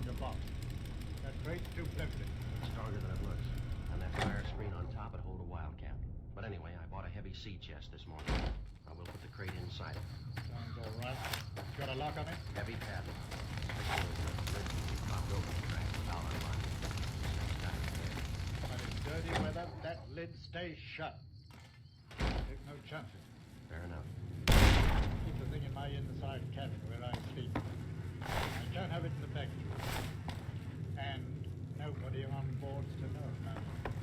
your box. That crate's too flimsy. It's stronger than it looks. And that fire screen on top would hold a wildcat. But anyway, I bought a heavy sea chest this morning. I will put the crate inside it. Sounds all right. Got a lock on it? Heavy padlock. Popped open, cracked without unlocking. But in dirty weather, that lid stays shut. Take no chances. Fair enough. Keep the thing in my inside cabin where I sleep. I can't have it in the back. And nobody on board's to know about it.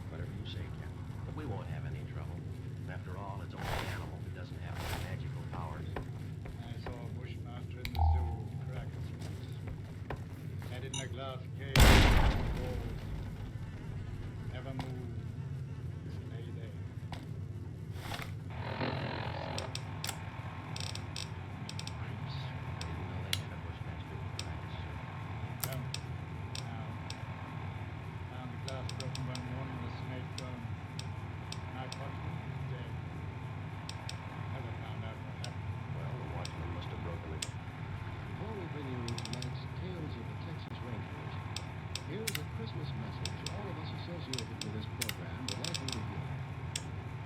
Whatever you say, Captain. But we won't have any trouble. After all, it's only an animal that doesn't have any magical powers. I saw a bushmaster in the zoo crack a switch. Head in a glass cage. Walls. Never move. Stay there.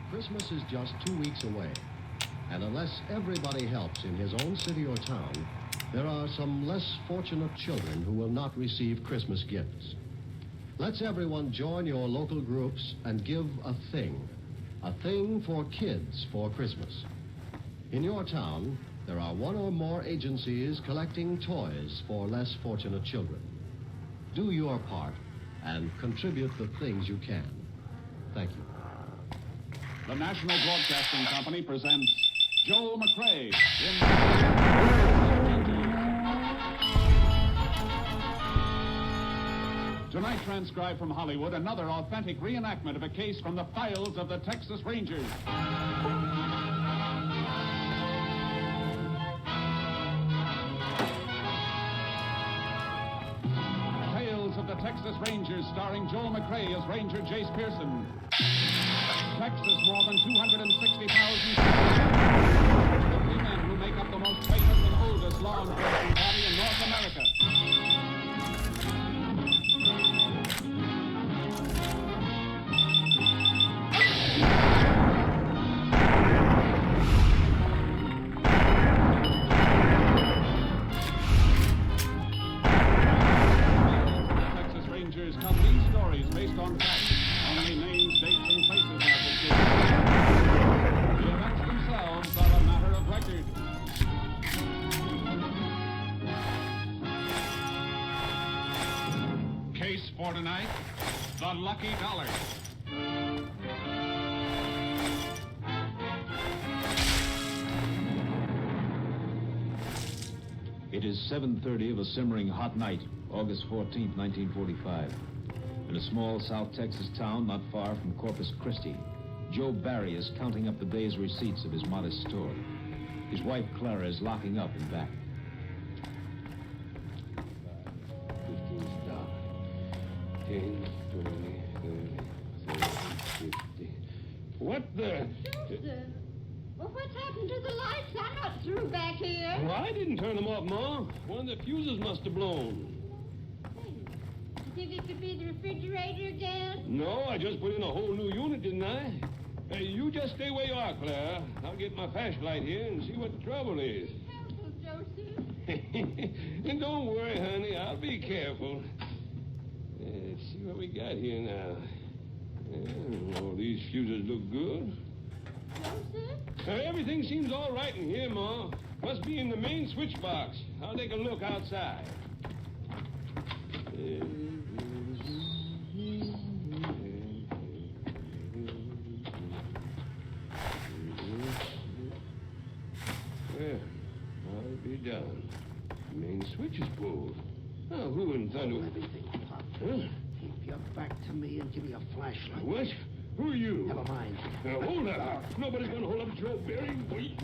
Christmas is just 2 weeks away, and unless everybody helps in his own city or town, there are some less fortunate children who will not receive Christmas gifts. Let's everyone join your local groups and give a thing for kids for Christmas. In your town, there are one or more agencies collecting toys for less fortunate children. Do your part and contribute the things you can. Thank you. The National Broadcasting Company presents Joel McRae in... Tonight, transcribed from Hollywood, another authentic reenactment of a case from the files of the Texas Rangers. Tales of the Texas Rangers, starring Joel McRae as Ranger Jace Pearson. Texas, more than 260,000 the three men who make up the most famous and oldest law enforcement body in North America. The Texas Rangers come these stories based on facts. Only names, dates, and places are fictitious. The events themselves are a matter of record. Case for tonight, the Lucky Dollar. It is 7:30 of a simmering hot night, August 14th, 1945. In a small South Texas town not far from Corpus Christi, Joe Barry is counting up the day's receipts of his modest store. His wife, Clara, is locking up in back. 15 stock. 10, 20, 30, 40, 50. What the? Joseph! Well, what's happened to the lights? I'm not through back here. Well, I didn't turn them off, Ma. One of the fuses must have blown. You think it could be the refrigerator again? No, I just put in a whole new unit, didn't I? Hey, you just stay where you are, Clara. I'll get my flashlight here and see what the trouble is. Be careful, Joseph. And don't worry, honey. I'll be careful. Let's see what we got here now. All these fuses look good. Joseph? Everything seems all right in here, Ma. Must be in the main switch box. I'll take a look outside. Well, I'll be done. Main switch is pulled. Oh, who in thunder? Everything, Pop. Huh? Keep your back to me and give me a flashlight. What? Who are you? Never mind. Now, hold up. Nobody's going to hold up Joe Barry. Wait.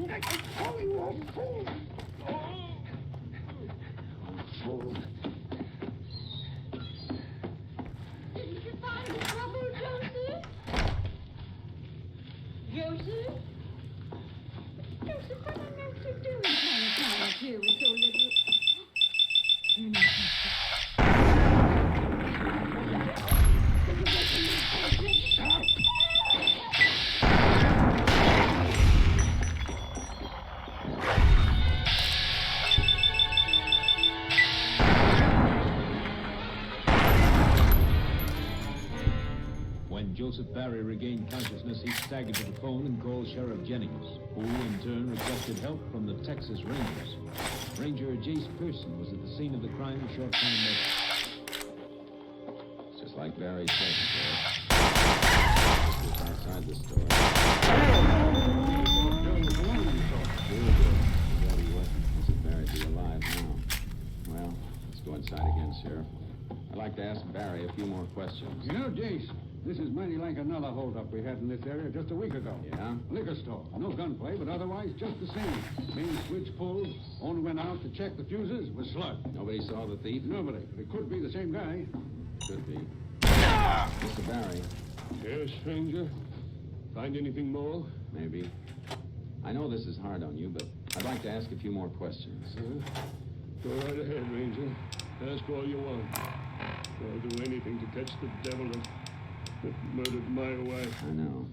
Oh, you old fool. Oh. Old fool. Didn't you find the trouble, Joseph? Joseph? Joseph, what on earth you doing trying to come up here with so little... Joseph Barry regained consciousness, he staggered to the phone and called Sheriff Jennings, who in turn requested help from the Texas Rangers. Ranger Jace Pearson was at the scene of the crime a short time later. It's just like Barry said, Sheriff. Just outside the store. Glad he wasn't. Mrs. Barry be alive now. Well, let's go inside again, Sheriff. I'd like to ask Barry a few more questions. You know, Jace, this is mighty like another holdup we had in this area just a week ago. Yeah? Liquor store. No gunplay, but otherwise just the same. Main switch pulled. Owner went out to check the fuses. Was slugged. Nobody saw the thief? Nobody. But it could be the same guy. Could be. Mr. Barry, Yes, stranger? Find anything more? maybe. I know this is hard on you, but I'd like to ask a few more questions. Go right ahead, Ranger. Ask all you want. I'll do anything to catch the devil that murdered my wife. I know.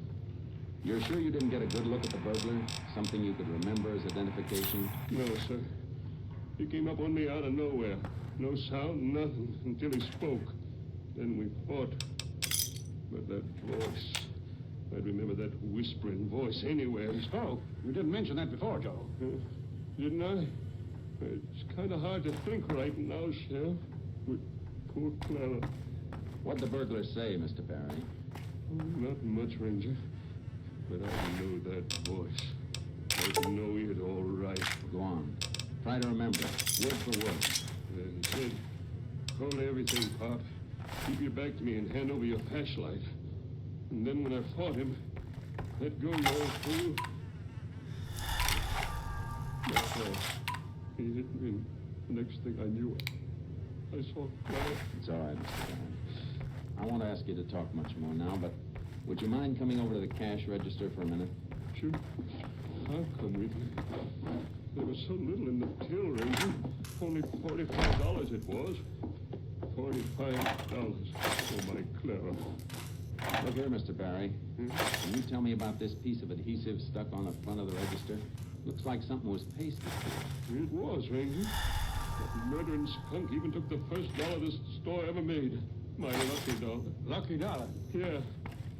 You're sure you didn't get a good look at the burglar? Something you could remember as identification? No, sir. He came up on me out of nowhere. No sound, nothing, until he spoke. Then we fought. But that voice... I'd remember that whispering voice anywhere. He spoke. You didn't mention that before, Joe. Didn't I? It's kind of hard to think right now, Sheriff. With poor Clara. What'd the burglar say, Mr. Barry? Not much, Ranger. But I know that voice. I know it all right. Go on. Try to remember, word for word. He said, "Call everything, Pop. Keep your back to me and hand over your flashlight." And then when I fought him, let go, you old fool. That's all. He hit me, and the next thing I knew, I saw Clara. It's all right, Mr. Barry. I won't ask you to talk much more now, but would you mind coming over to the cash register for a minute? Sure. I'll come with you. There was so little in the till, Ranger. Only $45 it was. $45 for my Clara. Look here, Mr. Barry. Can you tell me about this piece of adhesive stuck on the front of the register? Looks like something was pasted to it. It was, Ranger. That murdering skunk even took the first dollar this store ever made. My lucky dollar. Lucky dollar. Yeah.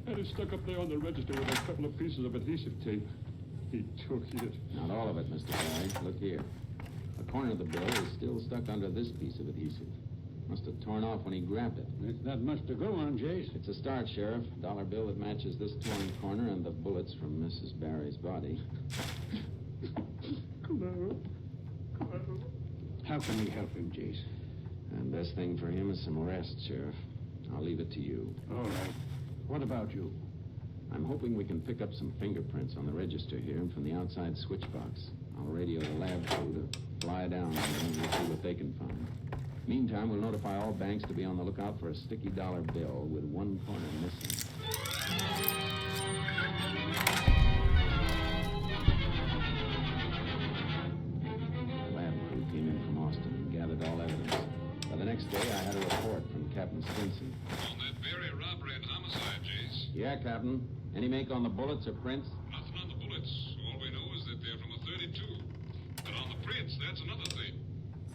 Had it stuck up there on the register with a couple of pieces of adhesive tape. He took it. Not all of it, Mr. Barry. Look here. A corner of the bill is still stuck under this piece of adhesive. Must have torn off when he grabbed it. It's not much to go on, Jace. It's a start, Sheriff. Dollar bill that matches this torn corner and the bullets from Mrs. Barry's body. Clara. Clara. How can we help him, Jace? And best thing for him is some rest, Sheriff. I'll leave it to you. All right. What about you? I'm hoping we can pick up some fingerprints on the register here and from the outside switch box. I'll radio the lab crew to fly down there and we'll see what they can find. Meantime, we'll notify all banks to be on the lookout for a sticky dollar bill with one corner missing. The lab crew came in from Austin and gathered all evidence. By the next day, I had a report from Captain Stinson. On that Berry robbery and homicide, Jace. Yeah, Captain. Any make on the bullets or prints? Nothing on the bullets. All we know is that they're from a 32. But on the prints, that's another thing.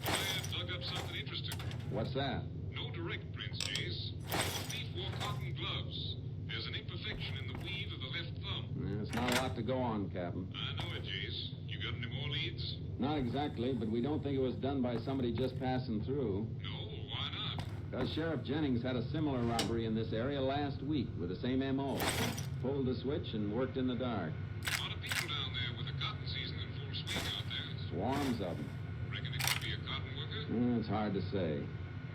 I dug up something interesting. What's that? No direct prints, Jace. The thief wore cotton gloves. There's an imperfection in the weave of the left thumb. There's not a lot to go on, Captain. I know it, Jace. You got any more leads? Not exactly, but we don't think it was done by somebody just passing through. No, why not? Because Sheriff Jennings had a similar robbery in this area last week with the same M.O. Pulled the switch and worked in the dark. A lot of people down there with the cotton season in full swing out there. Swarms of them. Reckon it could be a cotton worker? It's hard to say.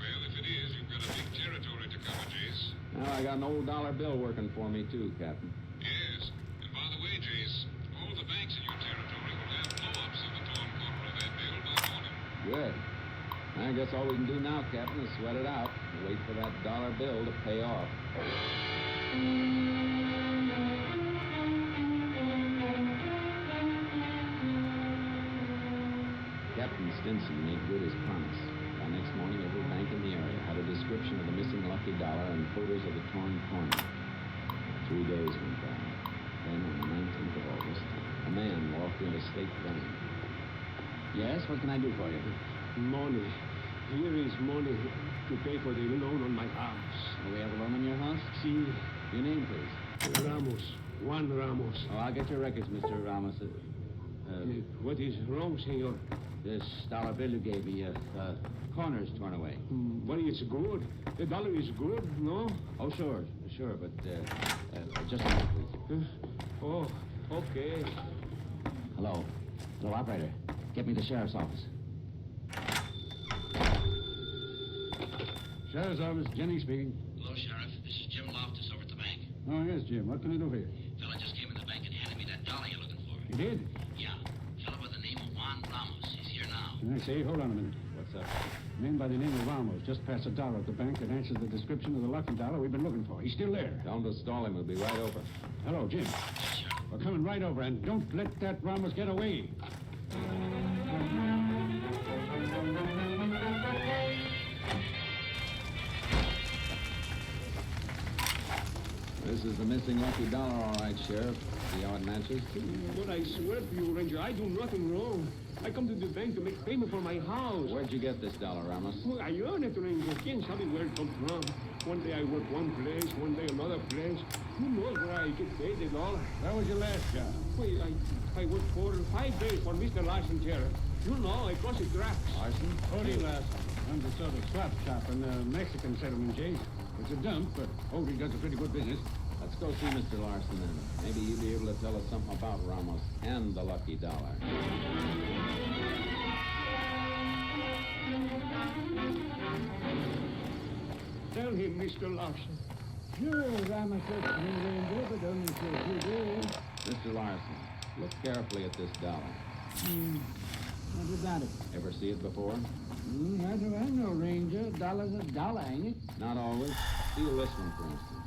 Well, if it is, you've got a big territory to cover, Jace. Now, I got an old dollar bill working for me, too, Captain. Yes. And by the way, Jace, all the banks in your territory will have blow-ups of the torn corner of that bill by morning. Good. I guess all we can do now, Captain, is sweat it out and wait for that dollar bill to pay off. Captain Stinson made good his promise. By next morning, every bank in the area had a description of the missing lucky dollar and photos of the torn corner. 3 days went by. Then, on the 19th of August, a man walked into State Bank. Yes, what can I do for you? Money. Here is money to pay for the loan on my house. Do we have a loan on your house? See, Your name, please. Ramos. Juan Ramos. Oh, I'll get your records, Mr. Ramos. What is wrong, senor? This dollar bill you gave me, the corner's torn away. But it's good. The dollar is good, no? Oh, sure, but just a minute, please. Oh, okay. Hello, operator. Get me the sheriff's office. Sheriff's office, Jennings speaking. Hello, Sheriff. This is Jim Loftus over at the bank. Oh, yes, Jim. What can I do for you? Fella just came in the bank and handed me that dollar you're looking for. You did? Yeah. Fella by the name of Juan Ramos. He's here now. I say, hold on a minute. What's up? A man by the name of Ramos just passed a dollar at the bank that answers the description of the lucky dollar we've been looking for. He's still there. Tell him to stall him. We'll be right over. Hello, Jim. We're coming right over, and don't let that Ramos get away. This is the missing lucky dollar, all right, Sheriff. See how it matches? But I swear to you, Ranger, I do nothing wrong. I come to the bank to make payment for my house. Where'd you get this dollar, Ramos? Well, I earn it, Ranger. Can't tell me where it comes from. One day I work one place, one day another place. Who knows where I get paid the dollar? Where was your last job? Well, I worked 4 or 5 days for Mr. Larson here. You know, I cross the tracks. Larson? Odie Larson. Runs a sort of swap shop in the Mexican settlement, Jay. It's a dump, but Odie does a pretty good business. Let's go see Mr. Larson then. Maybe you'll be able to tell us something about Ramos and the lucky dollar. Tell him, Mr. Larson. Sure, Ramos said to me, Ranger, but only for a few days. Mr. Larson, look carefully at this dollar. What about it? Ever see it before? How do I know, Ranger? Dollar's a dollar, ain't it? Not always. Feel this one, for instance.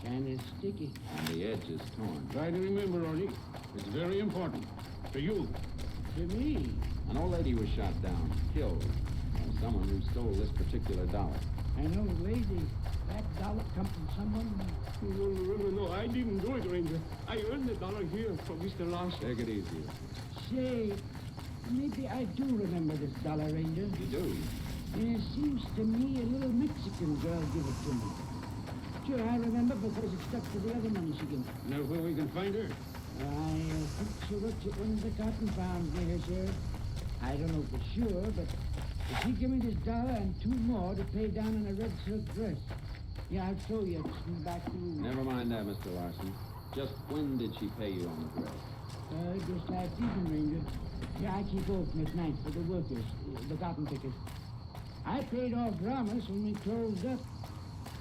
Kind of sticky. And the edge is torn. Try to remember, Odie. It's very important. For you. To me. An old lady was shot down, killed, by someone who stole this particular dollar. An old lady. That dollar come from someone? No, I didn't do it, Ranger. I earned the dollar here from Mr. Larson. Take it easy. Say, maybe I do remember this dollar, Ranger. You do? And it seems to me a little Mexican girl give it to me. Sure, I remember because it stuck to the other money she gave me. Know where we can find her? I think she works at one of the cotton farms near here, Sheriff. I don't know for sure, but she gave me this dollar and 2 more to pay down on a red silk dress. Yeah, I'll show you. It's back to you. Never mind that, Mr. Larson. Just when did she pay you on the dress? Just last evening, Ranger. Yeah, I keep open at night for the workers, the cotton pickers. I paid off Ramos when we closed up.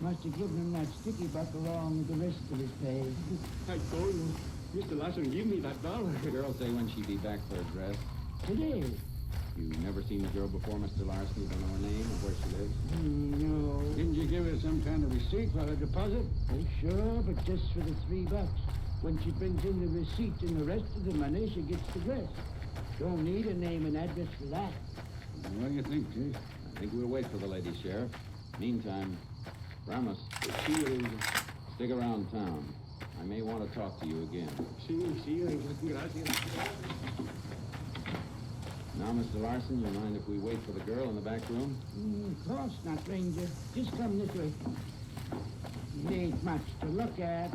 Must have given him that sticky buck along with the rest of his pay. I told you, Mr. Larson give me that dollar. The girl say when she'd be back for a dress. Today? You never seen the girl before, Mr. Larson? You don't know her name or where she lives? No. Didn't you give her some kind of receipt for her deposit? Oh, sure, but just for the $3. When she brings in the receipt and the rest of the money, she gets the dress. Don't need a name and address for that. What do you think, Jay? I think we'll wait for the lady, Sheriff. Meantime, Ramos, stick around town. I may want to talk to you again. Sí, gracias. Now, Mr. Larson, you mind if we wait for the girl in the back room? Of course not, Ranger. Just come this way. It ain't much to look at.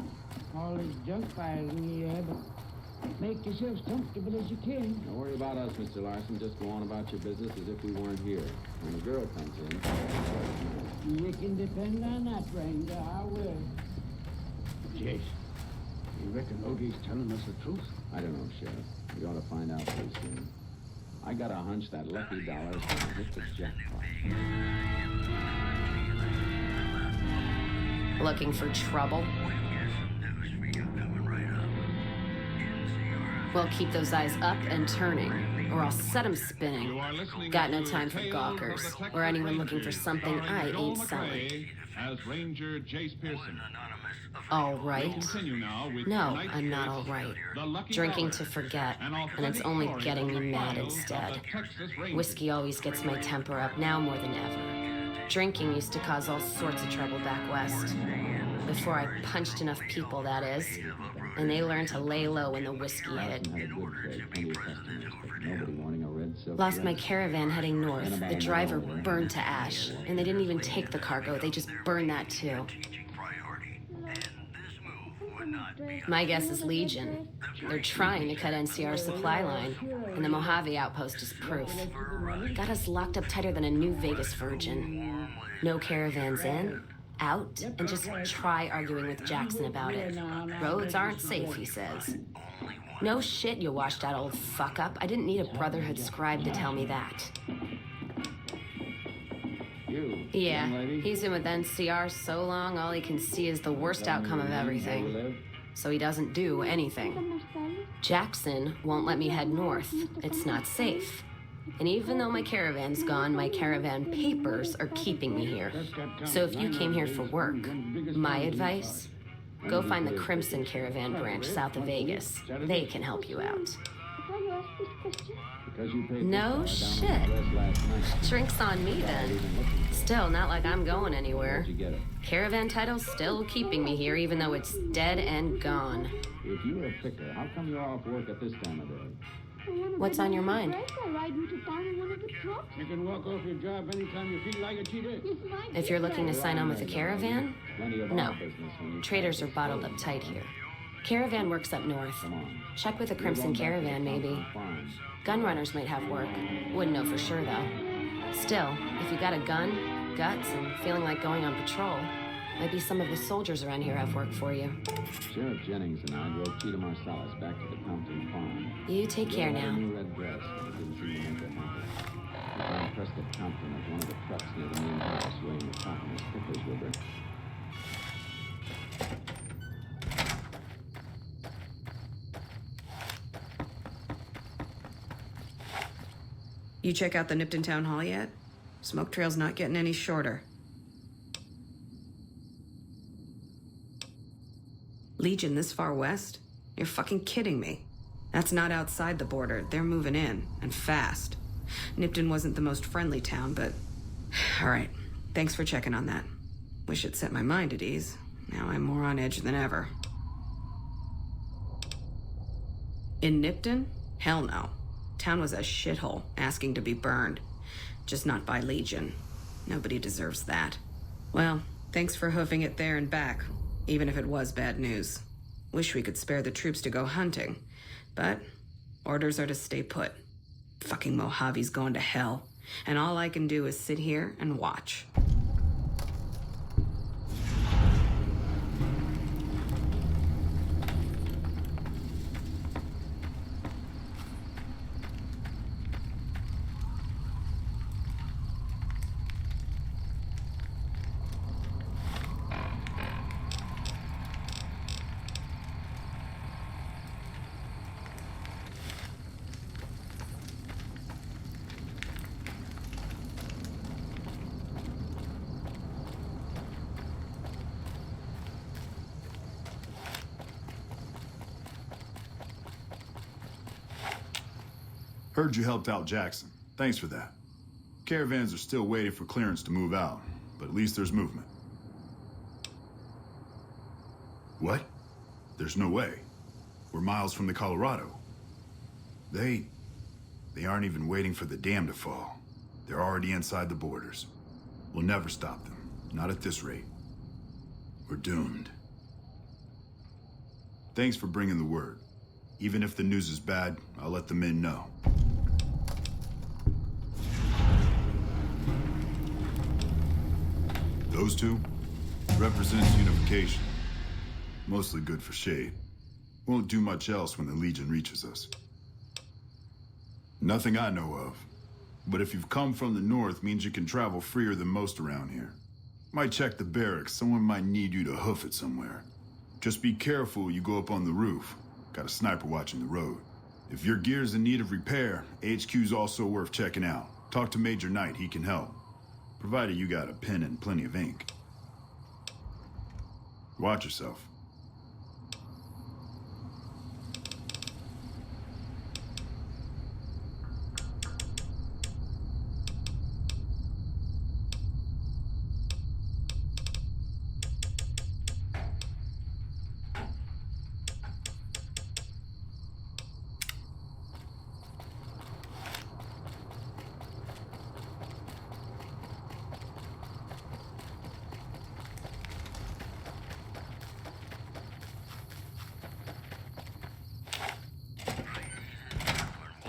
All this junk piled in the air, but make yourselves comfortable as you can. Don't worry about us, Mr. Larson. Just go on about your business as if we weren't here. When the girl comes in... You can depend on that, Ranger. I will. Jase, you reckon Odie's telling us the truth? I don't know, Sheriff. We ought to find out pretty soon. I got a hunch that lucky dollar's gonna hit the jackpot. Looking for trouble? Well, keep those eyes up and turning, or I'll set 'em spinning. Got no time for gawkers, or anyone looking for something I ain't selling. As Ranger Jace Pearson. All right? Continue now with No, tonight's I'm not show. all right. The Lucky Drinking Dollar. to forget, An and it's authentic only story getting from me the mad files of instead. the Texas Rangers. Whiskey always gets my temper up, now more than ever. Drinking used to cause all sorts of trouble back west. Before I punched enough people, that is. And they learned to lay low when the whiskey hit. Had a good trade, plenty of customers, but nobody wanting a red silk Lost my dress. caravan heading north. And about The an driver hour, burned to ash. And they didn't even take the cargo, they just burned that too. My guess is Legion. They're trying to cut NCR's supply line, and the Mojave outpost is proof. Got us locked up tighter than a New Vegas virgin. No caravans in, out, and just try arguing with Jackson about it. Roads aren't safe, he says. No shit, you washed out old fuck-up. I didn't need a Brotherhood scribe to tell me that. Yeah, he's been with NCR so long, all he can see is the worst outcome of everything. So he doesn't do anything. Jackson won't let me head north. It's not safe. And even though my caravan's gone, my caravan papers are keeping me here. So if you came here for work, my advice, go find the Crimson Caravan branch south of Vegas. They can help you out. No shit. Drinks on me then. Still, not like I'm going anywhere. Caravan title's still keeping me here, even though it's dead and gone. If you were a picker, how come you're off work at this time of day? What's on your mind? You can walk off your job anytime you feel like it, cheater. If you're looking to sign on with a caravan, no. Traders are bottled up tight here. Caravan works up north. Check with the Crimson Caravan, maybe. Gunrunners might have work. Wouldn't know for sure, though. Still, if you got a gun, guts, and feeling like going on patrol, might be some of the soldiers around here have work for you. Sheriff Jennings and I drove Cheetah Marsalis back to the Compton farm. You take care now. New red dress, but it didn't seem to make her happy. We found Prescott Compton at one of the trucks near the main house, weighing the top of his pickers with her. You check out the Nipton Town Hall yet? Smoke trail's not getting any shorter. Legion this far west? You're fucking kidding me. That's not outside the border. They're moving in, and fast. Nipton wasn't the most friendly town, but... All right, thanks for checking on that. Wish it set my mind at ease. Now I'm more on edge than ever. In Nipton? Hell no. Town was a shithole, asking to be burned. Just not by Legion. Nobody deserves that. Well, thanks for hoofing it there and back, even if it was bad news. Wish we could spare the troops to go hunting, but orders are to stay put. Fucking Mojave's going to hell, and all I can do is sit here and watch. Heard you helped out Jackson. Thanks for that. Caravans are still waiting for clearance to move out, but at least there's movement. What? There's no way. We're miles from the Colorado. They aren't even waiting for the dam to fall. They're already inside the borders. We'll never stop them. Not at this rate. We're doomed. Thanks for bringing the word. Even if the news is bad, I'll let the men know. Those two represents unification. Mostly good for shade. Won't do much else when the Legion reaches us. Nothing I know of. But if you've come from the north, means you can travel freer than most around here. Might check the barracks. Someone might need you to hoof it somewhere. Just be careful you go up on the roof. Got a sniper watching the road. If your gear's in need of repair, HQ's also worth checking out. Talk to Major Knight, he can help. Provided you got a pen and plenty of ink. Watch yourself.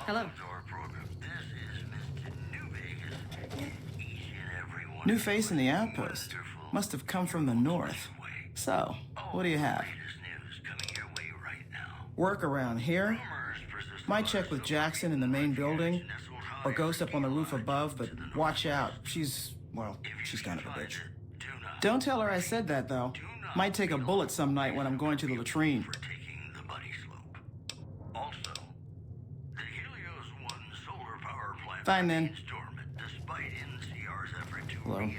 Hello. New face in the outpost. Must have come from the north. So, what do you have? Work around here? Might check with Jackson in the main building, or Ghost up on the roof above, but watch out. She's kind of a bitch. Don't tell her I said that, though. Might take a bullet some night when I'm going to the latrine. Fine then. Hello.